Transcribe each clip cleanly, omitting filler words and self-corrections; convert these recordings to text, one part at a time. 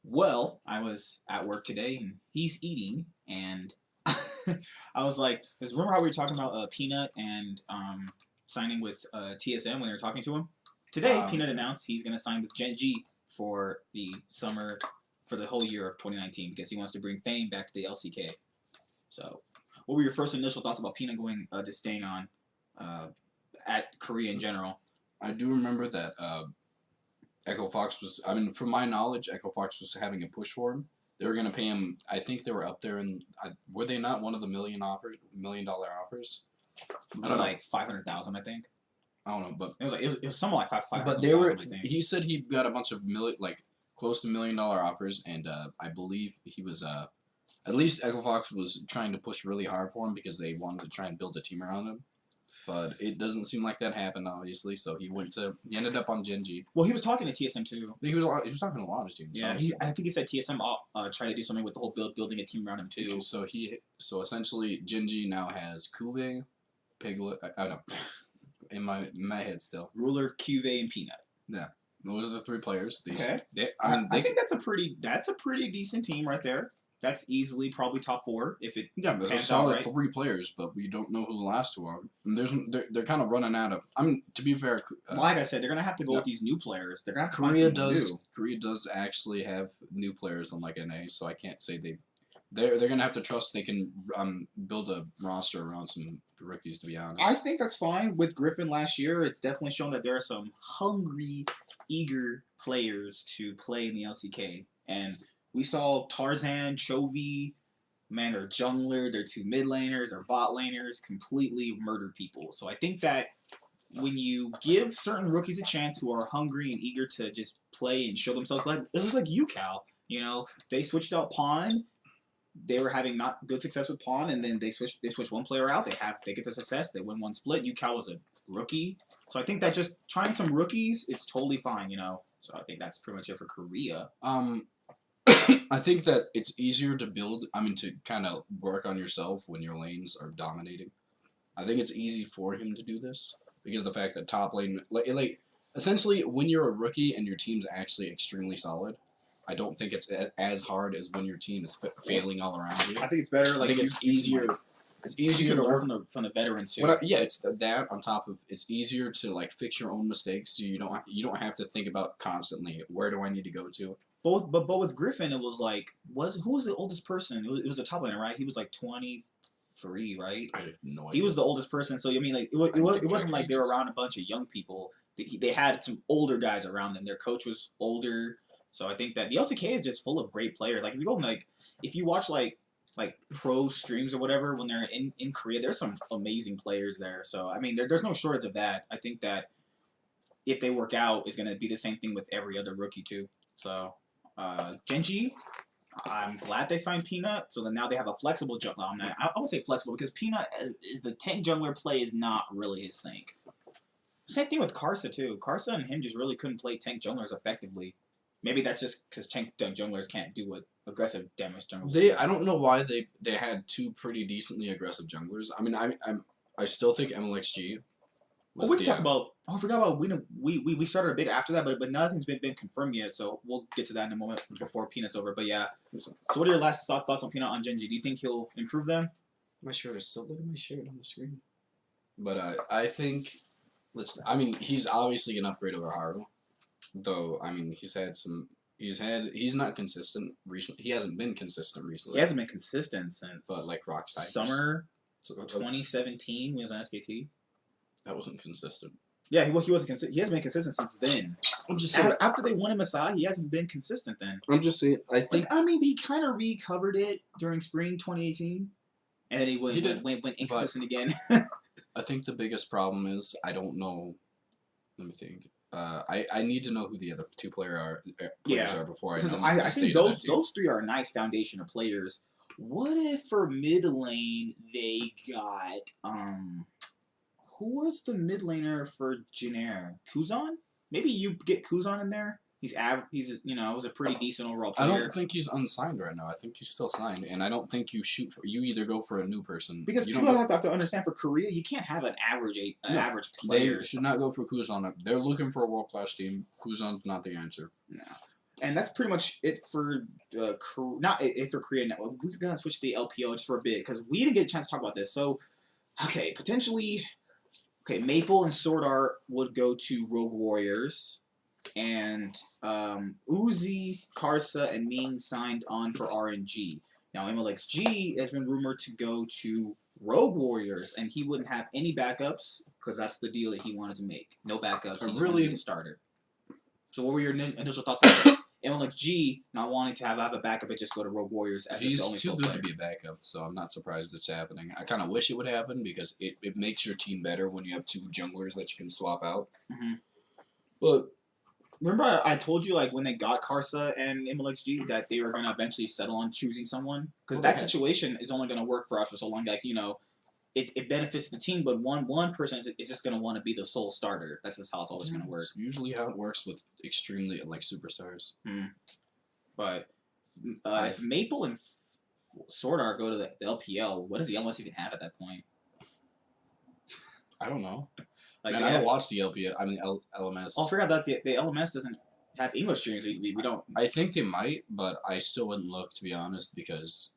Well, I was at work today and he's eating, and I was like, because remember how we were talking about Peanut and signing with TSM when they were talking to him? Today, Peanut announced he's going to sign with Gen.G for the summer, for the whole year of 2019, because he wants to bring fame back to the LCK. So, what were your first initial thoughts about Peanut going, just staying on at Korea in general? I do remember that Echo Fox was, I mean, from my knowledge, Echo Fox was having a push for him. They were going to pay him, I think they were up there, and were they not one of the $1 million offers? It was like 500,000, I think. I don't know, but it was something like 500,000. But they were. He said he got a bunch of close to $1 million offers, and I believe he was at least Echo Fox was trying to push really hard for him because they wanted to try and build a team around him. But it doesn't seem like that happened, obviously. So he ended up on Gen.G. Well, he was talking to TSM too. He was talking to a lot of teams. Yeah, I think he said TSM tried to do something with the whole building a team around him too. So essentially Gen.G now has Kuve, Piglet. I don't know. In my head still. Ruler, Cuve, and Peanut. Yeah, those are the 3 players. Okay. I think that's a pretty decent team right there. That's easily probably top 4 if it. Yeah, there's a solid 3 players, but we don't know who the last 2 are. And they're kind of running out of. I mean, to be fair, like I said, they're gonna have to go with these new players. They're gonna have to find someone new. Korea does actually have new players, unlike NA, so I can't say they're gonna have to trust they can build a roster around some rookies. To be honest, I think that's fine. With Griffin last year, it's definitely shown that there are some hungry, eager players to play in the LCK, and we saw Tarzan, Chovy, man, they're jungler, they're 2 mid laners, or bot laners, completely murdered people. So I think that when you give certain rookies a chance who are hungry and eager to just play and show themselves, like it was like UCal, they switched out Pawn. They were having not good success with Pawn, and then they switch one player out. They get their success. They win one split. UCal was a rookie, so I think that just trying some rookies is totally fine. So I think that's pretty much it for Korea. I think that it's easier to build. I mean, to kind of work on yourself when your lanes are dominating. I think it's easy for him to do this because the fact that top lane, essentially, when you're a rookie and your team's actually extremely solid. I don't think it's as hard as when your team is failing all around you. I think it's better. I think it's easier. It's easier to learn from the veterans too. It's that on top of it's easier to fix your own mistakes, so you don't have to think about constantly where do I need to go to. But with Griffin, it was who was the oldest person? It was a top laner, right? He was 23, right? I have no idea. He was the oldest person, so I mean, it wasn't like they were around a bunch of young people. They had some older guys around them. Their coach was older. So I think that the LCK is just full of great players. If you go if you watch pro streams or whatever when they're in Korea, there's some amazing players there. So I mean, there's no shortage of that. I think that if they work out, is going to be the same thing with every other rookie too. So Gen.G, I'm glad they signed Peanut. So then now they have a flexible jungler. I would say flexible because Peanut is the tank jungler play is not really his thing. Same thing with Karsa too. Karsa and him just really couldn't play tank junglers effectively. Maybe that's just because tank junglers can't do what aggressive damage junglers. I don't know why they had 2 pretty decently aggressive junglers. I mean, I still think MLXG. We can talk about. Oh, I forgot about we started a bit after that, but nothing's been confirmed yet. So we'll get to that in a moment before Peanut's over. But yeah. So what are your last thoughts on Peanut on Gen.G? Do you think he'll improve them? My shirt is still. Look at my shirt on the screen. But I think. I mean, he's obviously an upgrade over Haru. Though, I mean, he's not consistent recently. He hasn't been consistent recently. He hasn't been consistent since. But Rockstar. Summer 2017 was on SKT. That wasn't consistent. Yeah, he wasn't consistent. He hasn't been consistent since then. I'm just saying. After they won him Asai, he hasn't been consistent then. I'm just saying. I think. I mean, he kind of recovered it during spring 2018. And then he went inconsistent again. I think the biggest problem is, I don't know. Let me think. I need to know who the other 2 players are before I know. I think those 3 are a nice foundation of players. What if for mid lane they got who was the mid laner for Jin.G? Kuzan? Maybe you get Kuzan in there. He's was a pretty decent overall player. I don't think he's unsigned right now. I think he's still signed, and I don't think you either go for a new person because people have to understand for Korea you can't have an average player. They should not go for Kuzan. They're looking for a world class team. Kuzan's not the answer. No. And that's pretty much it for not it for Korea. Now we're gonna switch to the LPO just for a bit because we didn't get a chance to talk about this. So, okay, potentially, okay, Maple and Sword Art would go to Rogue Warriors, and Uzi, Karsa, and Ming signed on for RNG. Now MLXG has been rumored to go to Rogue Warriors, and he wouldn't have any backups because that's the deal that he wanted to make. No backups. He just wanted to be a starter. So what were your initial thoughts on that? MLXG not wanting to have a backup and just go to Rogue Warriors as He's the only too good player. to be a backup, so I'm not surprised it's happening. I kind of wish it would happen because it makes your team better when you have two junglers that you can swap out. Mm-hmm. But remember I told you like when they got Karsa and MLXG that they were going to eventually settle on choosing someone? Because that situation is only going to work for us for so long. Like, it benefits the team, but one person is just going to want to be the sole starter. That's just how it's always going to work. It's usually how it works with extremely, like, superstars. But if Maple and Sword Art go to the LPL, what does the LMS even have at that point? I don't know. Like, Man, I don't watch the LPL. I mean, LMS. Oh, I forgot that the LMS doesn't have English streams. We don't. I think they might, but I still wouldn't look, to be honest, because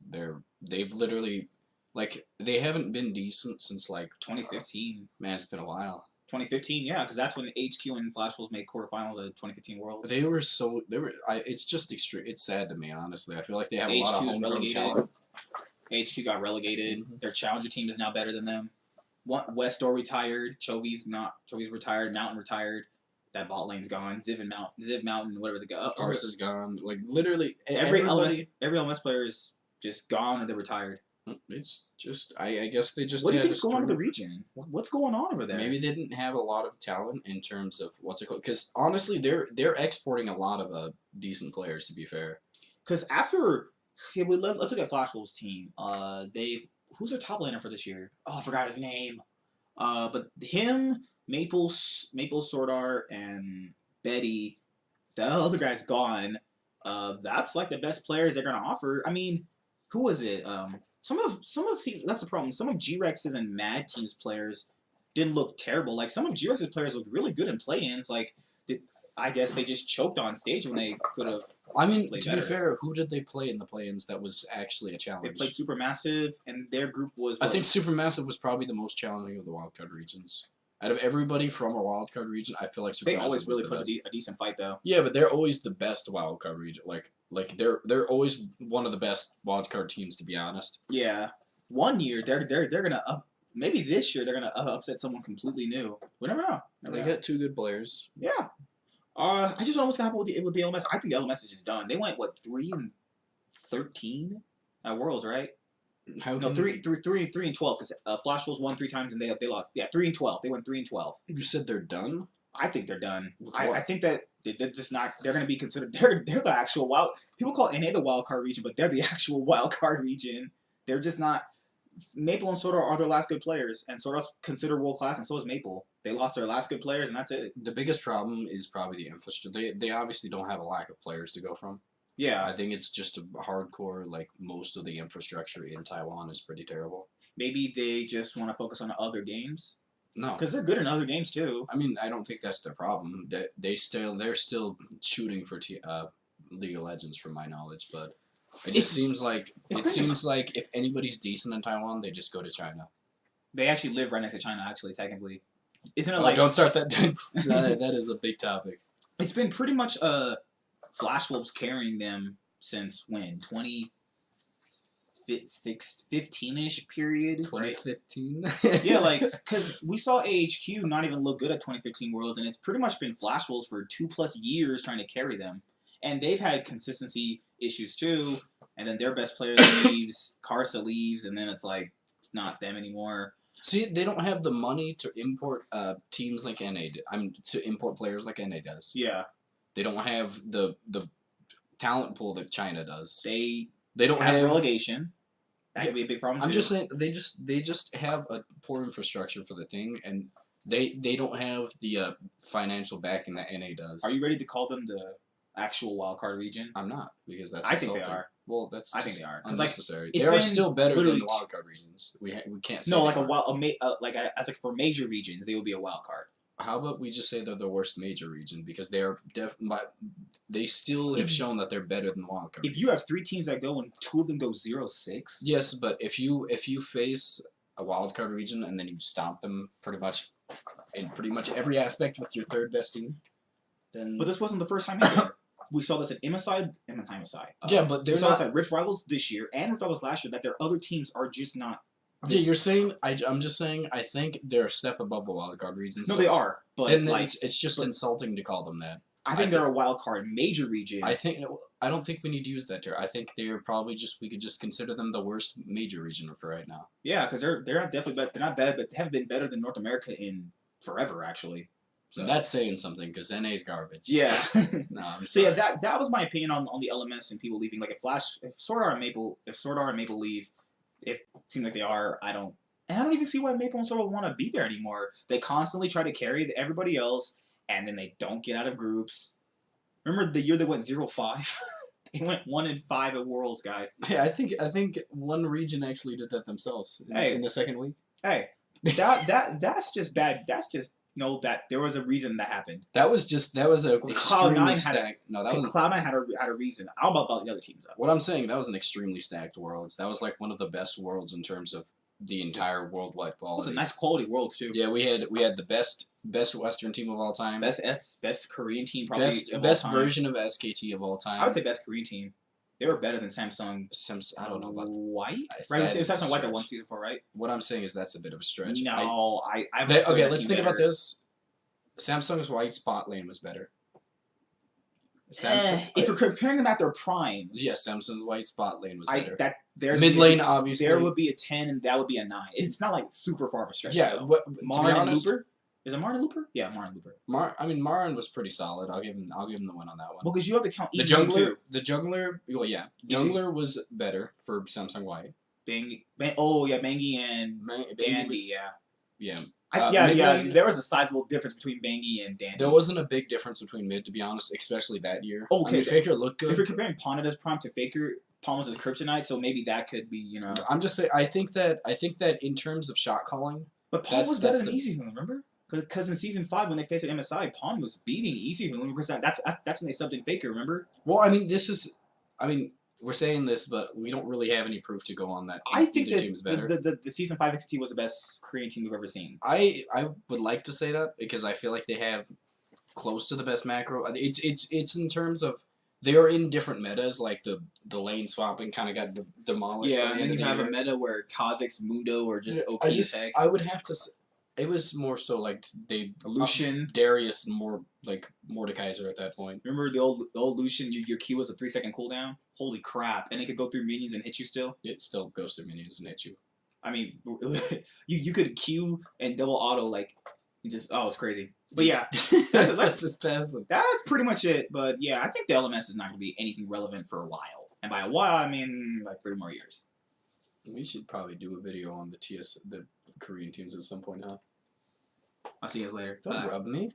they've literally, like, they haven't been decent since, like, 2015. Man, it's been a while. 2015, yeah, because that's when HQ and Flash Wolves made quarterfinals of the 2015 World. It's just extreme. It's sad to me, honestly. I feel like they have a lot of homegrown talent. HQ got relegated. Mm-hmm. Their challenger team is now better than them. Westor retired. Chovy's retired. Mountain retired. That bot lane's gone. Ziv Mountain, whatever the go. Karsa's gone. Like, literally, every LMS player is just gone or they're retired. It's just, I guess they just. What do you think's going on in the region? What's going on over there? Maybe they didn't have a lot of talent in terms of what's it called. Because honestly, they're exporting a lot of decent players. To be fair. Because after, let's look at Flash Wolves' team. Who's their top laner for this year? Oh, I forgot his name. But him, Maple, Sword Art, and Betty. The other guy's gone. That's like the best players they're gonna offer. I mean, who was it? Some of that's the problem. Some of G-Rex's and Mad Team's players didn't look terrible. Like some of G-Rex's players looked really good in play-ins. Like I guess they just choked on stage when they could have. I mean, to be fair, who did they play in the play-ins that was actually a challenge? They played Supermassive, and their group was. I think Supermassive was probably the most challenging of the wildcard regions. Out of everybody from a wildcard region, I feel like Supermassive. They always really put a decent fight, though. Yeah, but they're always the best wildcard region. Like they're always one of the best wildcard teams, to be honest. Yeah, one year they're gonna up. Maybe this year they're gonna upset someone completely new. We never know. They got two good players. Yeah. I just don't know what's gonna happen with the LMS. I think the LMS is just done. They went 3-13 at Worlds, right? No, 3-12 because Flash Wolves won 3 times and they lost. Yeah, 3-12. They went 3-12. You said they're done? I think they're done. I think that they're just not. They're going to be considered. They're the actual wild. People call NA the wild card region, but they're the actual wild card region. They're just not. Maple and Sword Art are their last good players, and Sword Art's considered world class, and so is Maple. They lost their last good players, and that's it. The biggest problem is probably the infrastructure. They obviously don't have a lack of players to go from. Yeah. I think it's just a hardcore, like, most of the infrastructure in Taiwan is pretty terrible. Maybe they just want to focus on other games. No. Because they're good in other games, too. I mean, I don't think that's their problem. They're still shooting for League of Legends, from my knowledge, but it seems like if anybody's decent in Taiwan, they just go to China. They actually live right next to China, actually, technically. Isn't it like... Don't start that. That is a big topic. It's been pretty much... Flash Wolves carrying them since when? 2015-ish period? 2015? Right? Yeah, like, because we saw AHQ not even look good at 2015 Worlds, and it's pretty much been Flash Wolves for 2+ years trying to carry them. And they've had consistency issues too, and then their best player leaves, Karsa leaves, and then it's like, it's not them anymore. See, they don't have the money to import teams like NA. To import players like NA does. Yeah. They don't have the talent pool that China does. They don't have relegation. That could be a big problem too. I'm just saying they just have a poor infrastructure for the thing, and they don't have the financial backing that NA does. Are you ready to call them the actual wildcard region? I'm not, because that's I think they are. Well, I think they are unnecessary. They are still better than the wildcard regions. We can't say no, like for major regions, they would be a wildcard. How about we just say they're the worst major region because they are they still have shown that they're better than the wildcard. If you have 3 teams that go and 2 of them go 0-6. Yes, but if you face a wildcard region and then you stomp them pretty much in pretty much every aspect with your third best team, then. But this wasn't the first time either. We saw this at MSI. Yeah, but we saw this at Rift Rivals this year and Rift Rivals last year. That their other teams are just not. Yeah, you're saying. I'm just saying. I think they're a step above the wildcard region. No, they are. But and like, it's just insulting to call them that. I think they're a wildcard major region. I don't think we need to use that term. I think they're probably we could just consider them the worst major region for right now. Yeah, because they're not definitely they're not bad, but they haven't been better than North America in forever actually. So that's saying something because NA's garbage. Yeah. No, I'm sorry. So yeah, that was my opinion on the elements and people leaving. Like if Sword Art and Maple leave, if it seems like they are, I don't even see why Maple and Sword want to be there anymore. They constantly try to carry everybody else, and then they don't get out of groups. Remember the year they went 0-5? They went 1-5 at Worlds, guys. Hey, I think one region actually did that themselves in the second week. Hey, that's just bad. That's just know that there was a reason that happened. That was a extremely stacked. No, that was Cloud9 had a reason. I don't know about the other teams though. What I'm saying, that was an extremely stacked Worlds. That was like one of the best Worlds in terms of the entire worldwide quality. It was a nice quality Worlds too. Yeah, we had the best Western team of all time. Best Korean team probably. Best version of SKT of all time. I would say best Korean team. They were better than Samsung. I don't know about White. Right, it was Samsung White that won season 4, right? What I'm saying is that's a bit of a stretch. No, okay, let's think about this. Samsung's White spot lane was better. If you're comparing them at their prime, yes, Samsung's White spot lane was better. Mid lane, obviously, there would be a 10 and that would be a 9. It's not like super far of a stretch. Yeah, Marin and Looper. Is it Marin and Looper? Yeah, Marin and Looper. Marin was pretty solid. I'll give him the win on that one. Well, because you have to count the jungler. Well, yeah, jungler was better for Samsung White. Bangy and Dandy. Yeah. There was a sizable difference between Bangy and Dandy. There wasn't a big difference between mid, to be honest, especially that year. Okay, I mean, Faker looked good. If you're comparing Ponada's prime to Faker, Palm was his kryptonite, so maybe that could be, I'm just saying. I think that in terms of shot calling, but Palm was better than EasyHoon, remember? Because in season 5, when they faced an MSI, Palm was beating EasyHoon because that's when they subbed in Faker, remember? Well, I mean, we're saying this, but we don't really have any proof to go on that. I think the team is better. The season 5 XT was the best Korean team we've ever seen. I would like to say that because I feel like they have close to the best macro. It's in terms of they are in different metas, like the lane swapping kind of got demolished. Yeah, and then you have a meta where Kha'Zix, Mundo, or just OP tag. I would have to. It was more so like Lucian, Darius, and more like Mordekaiser at that point. Remember the old Lucian? Your Q was a 3-second cooldown. Holy crap! And it could go through minions and hit you still. It still goes through minions and hit you. I mean, you could Q and double auto like, it's crazy. But yeah, that's just passive. That's pretty much it. But yeah, I think the LMS is not going to be anything relevant for a while. And by a while, I mean like 3 more years. We should probably do a video on the Korean teams at some point now. I'll see you guys later. Don't rub me.